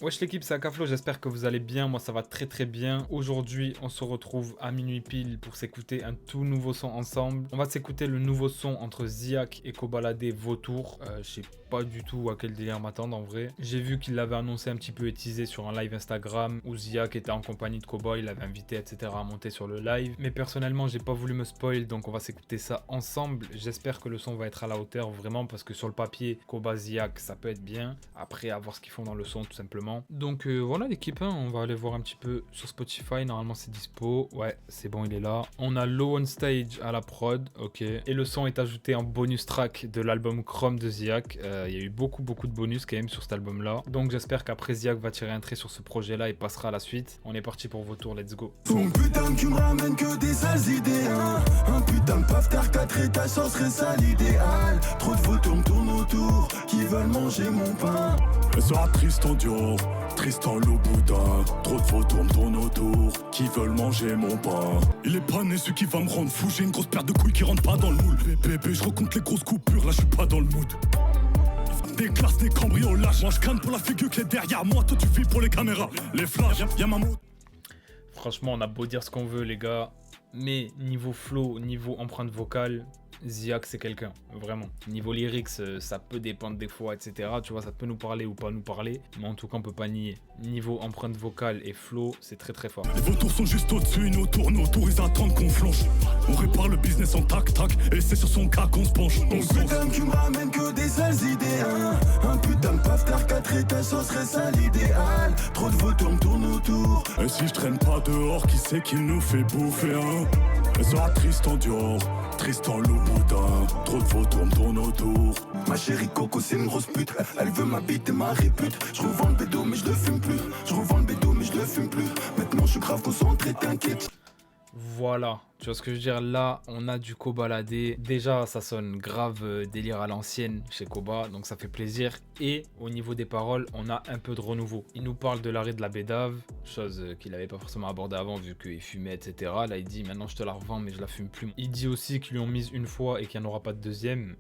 Wesh l'équipe, c'est Akaflo, j'espère que vous allez bien, moi ça va très très bien. Aujourd'hui on se retrouve à minuit pile pour s'écouter un tout nouveau son ensemble. On va s'écouter le nouveau son entre Ziak et Kobalade Vautour. Je sais pas du tout à quel délire m'attendre en vrai. J'ai vu qu'il l'avait annoncé un petit peu et teasé sur un live Instagram où Ziak était en compagnie de Koba, il l'avait invité etc à monter sur le live. Mais personnellement j'ai pas voulu me spoil donc on va s'écouter ça ensemble. J'espère que le son va être à la hauteur vraiment parce que sur le papier Koba Ziak ça peut être bien. Après à voir ce qu'ils font dans le son tout simplement. Donc voilà l'équipe, hein, on va aller voir un petit peu sur Spotify, normalement c'est dispo, ouais c'est bon il est là. On a Low on Stage à la prod, ok. Et le son est ajouté en bonus track de l'album Chrome de Ziak. Il y a eu beaucoup de bonus quand même sur cet album là. Donc j'espère qu'après Ziak va tirer un trait sur ce projet là et passera à la suite. On est parti pour vos tours, let's go. Ton putain tu me ramènes que des sales idées hein. Un putain de paf terre 4 étages, ça serait ça l'idéal. Trop de photos me tournent autour, qui veulent manger mon pain. Elle sera Tristan Dior, Tristan Louboutin. Trop de photos me tournent autour, qui veulent manger mon pain. Il est pas né celui qui va me rendre fou. J'ai une grosse paire de couilles qui rentre pas dans le moule. Bébé je recompte les grosses coupures, là je suis pas dans le mood. Des classes, des cambriolages. Moi je canne pour la figure qui est derrière moi. Toi tu vis pour les caméras, les flashs, y'a ma moto. Franchement on a beau dire ce qu'on veut les gars, mais niveau flow, niveau empreinte vocale, Ziak c'est quelqu'un, vraiment. Niveau lyrics, ça peut dépendre des fois, etc. Tu vois, ça peut nous parler ou pas nous parler, mais en tout cas on peut pas nier. Niveau empreinte vocale et flow, c'est très fort. Les vautours sont juste au-dessus, nous tourne autour, ils attendent qu'on flanche. On répare le business en tac-tac, et c'est sur son cas qu'on se penche. Ton putain tu me ramènes que des sales idées hein. Un putain de paf terre 4 étages, ça serait ça l'idéal. Trop de photos me tournent autour. Et si je traîne pas dehors, qui c'est qui nous fait bouffer hein. Elle sera Tristan Dior, Tristan Louboutin. Trop de photos me tournent autour. Ma chérie Coco c'est une grosse pute. Elle veut m'habiter ma répute. Je revends le bédo mais je le fume plus. Je revends le bédo mais je le fume plus. Maintenant je suis grave concentré, t'inquiète. Voilà, tu vois ce que je veux dire, là on a du Kobalade, déjà ça sonne grave délire à l'ancienne chez Koba, donc ça fait plaisir. Et au niveau des paroles, on a un peu de renouveau. Il nous parle de l'arrêt de la bédave, chose qu'il n'avait pas forcément abordé avant vu qu'il fumait etc. Là il dit maintenant je te la revends mais je la fume plus. Il dit aussi qu'ils lui ont mise une fois et qu'il n'y en aura pas de deuxième,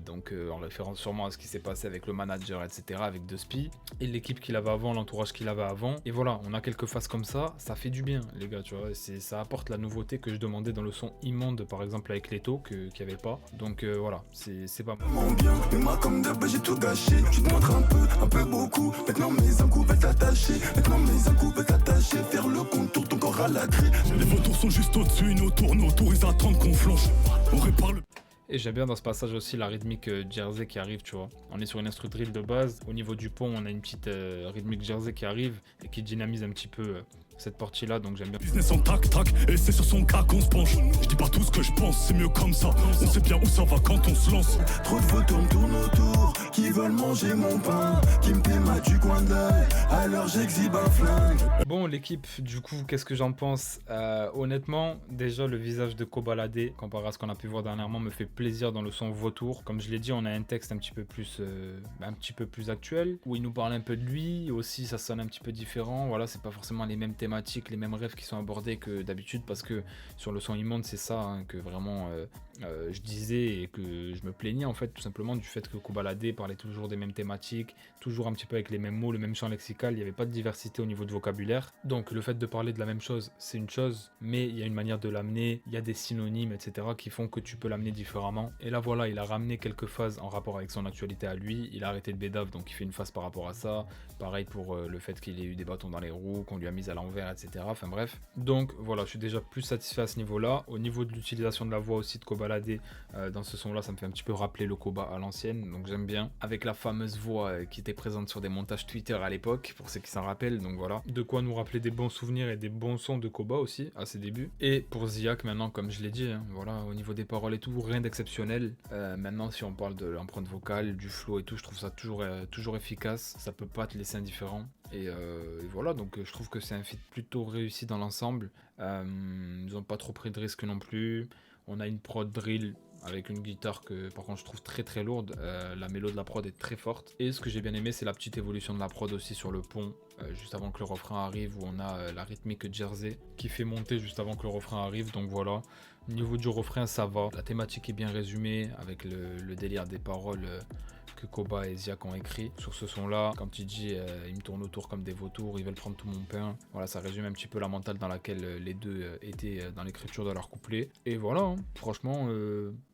donc en référence sûrement à ce qui s'est passé avec le manager etc. avec Dusty et l'équipe qu'il avait avant, l'entourage qu'il avait avant. Et voilà, on a quelques phases comme ça fait du bien les gars, tu vois, ça apporte la nouveauté que je demandais dans le son Immonde par exemple avec Leto qu'il n'y avait pas. Donc voilà, c'est pas mal. Bien, mais moi comme d'hab j'ai tout gâché. Tu te montres un peu beaucoup. Maintenant mes encoups veulent t'attacher. Maintenant mes encoups veulent t'attacher. Faire le contour, ton corps à la craie. Les vautours sont juste au-dessus, nous tourne autour, ils attendent qu'on flanche. On répare le... Et j'aime bien dans ce passage aussi la rythmique Jersey qui arrive, tu vois. On est sur une instru drill de base. Au niveau du pont, on a une petite rythmique Jersey qui arrive et qui dynamise un petit peu cette partie-là, donc j'aime bien. Business en tac-tac, et c'est sur son cas qu'on se penche. Je dis pas tout ce que je pense, c'est mieux comme ça. On sait bien où ça va quand on se lance. Trop de photos me tournent autour. Qui veulent manger mon pain. Qui me téma du coin d'œil. Alors j'exhibe un flingue. Bon l'équipe, du coup, qu'est-ce que j'en pense? Honnêtement, déjà le visage de Kobalade, comparé à ce qu'on a pu voir dernièrement, me fait plaisir dans le son Vautour. Comme je l'ai dit, on a un texte un petit peu plus actuel, où il nous parle un peu de lui, aussi ça sonne un petit peu différent. Voilà, c'est pas forcément les mêmes thématiques, les mêmes rêves qui sont abordés que d'habitude, parce que sur le son Immonde, c'est ça hein, que vraiment je disais et que je me plaignais en fait, tout simplement du fait que Kobalade parlait toujours des mêmes thématiques, toujours un petit peu avec les mêmes mots, le même champ lexical, il n'y avait pas de diversité au niveau de vocabulaire. Donc le fait de parler de la même chose, c'est une chose, mais il y a une manière de l'amener, il y a des synonymes, etc. qui font que tu peux l'amener différemment. Et là voilà, il a ramené quelques phases en rapport avec son actualité à lui, il a arrêté de bédave, donc il fait une phase par rapport à ça. Pareil pour le fait qu'il ait eu des bâtons dans les roues, qu'on lui a mis à l'envers, etc. Enfin bref. Donc voilà, je suis déjà plus satisfait à ce niveau-là. Au niveau de l'utilisation de la voix aussi de Kobalade, dans ce son-là, ça me fait un petit peu rappeler le Koba à l'ancienne, donc j'aime bien. Avec la fameuse voix qui était présente sur des montages Twitter à l'époque, pour ceux qui s'en rappellent, donc voilà. De quoi nous rappeler des bons souvenirs et des bons sons de Koba aussi, à ses débuts. Et pour Ziak, maintenant, comme je l'ai dit, hein, voilà, au niveau des paroles et tout, rien d'exceptionnel. Maintenant, si on parle de l'empreinte vocale, du flow et tout, je trouve ça toujours efficace. Ça peut pas te laisser indifférent. Et voilà, donc je trouve que c'est un feat plutôt réussi dans l'ensemble. Ils n'ont pas trop pris de risques non plus. On a une prod drill avec une guitare que par contre je trouve très lourde. La mélo de la prod est très forte. Et ce que j'ai bien aimé, c'est la petite évolution de la prod aussi sur le pont, juste avant que le refrain arrive, où on a la rythmique Jersey qui fait monter juste avant que le refrain arrive. Donc voilà, au niveau du refrain ça va. La thématique est bien résumée avec le délire des paroles que Koba et Ziak ont écrit sur ce son-là. Quand il dit ils me tournent autour comme des vautours, ils veulent prendre tout mon pain. Voilà, ça résume un petit peu la mentale dans laquelle les deux étaient dans l'écriture de leur couplet. Et voilà, hein, franchement,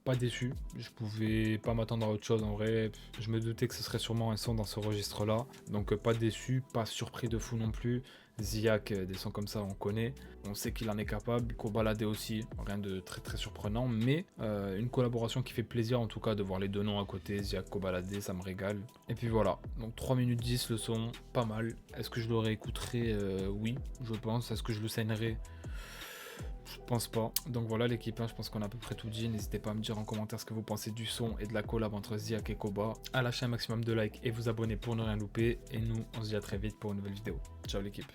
pas déçu. Je pouvais pas m'attendre à autre chose en vrai. Je me doutais que ce serait sûrement un son dans ce registre-là. Donc pas déçu, pas surpris de fou non plus. Ziak, des sons comme ça, on connaît. On sait qu'il en est capable. Kobalade aussi, rien de très très surprenant. Mais une collaboration qui fait plaisir en tout cas de voir les deux noms à côté. Ziak, Kobalade, ça me régale. Et puis voilà, donc 3 minutes 10 le son, pas mal. Est-ce que je le réécouterai? Oui, je pense. Est-ce que je le saignerai? Je pense pas. Donc voilà l'équipe, hein, je pense qu'on a à peu près tout dit. N'hésitez pas à me dire en commentaire ce que vous pensez du son et de la collab entre Ziak et Koba. À lâcher un maximum de likes et vous abonner pour ne rien louper. Et nous, on se dit à très vite pour une nouvelle vidéo. Ciao l'équipe.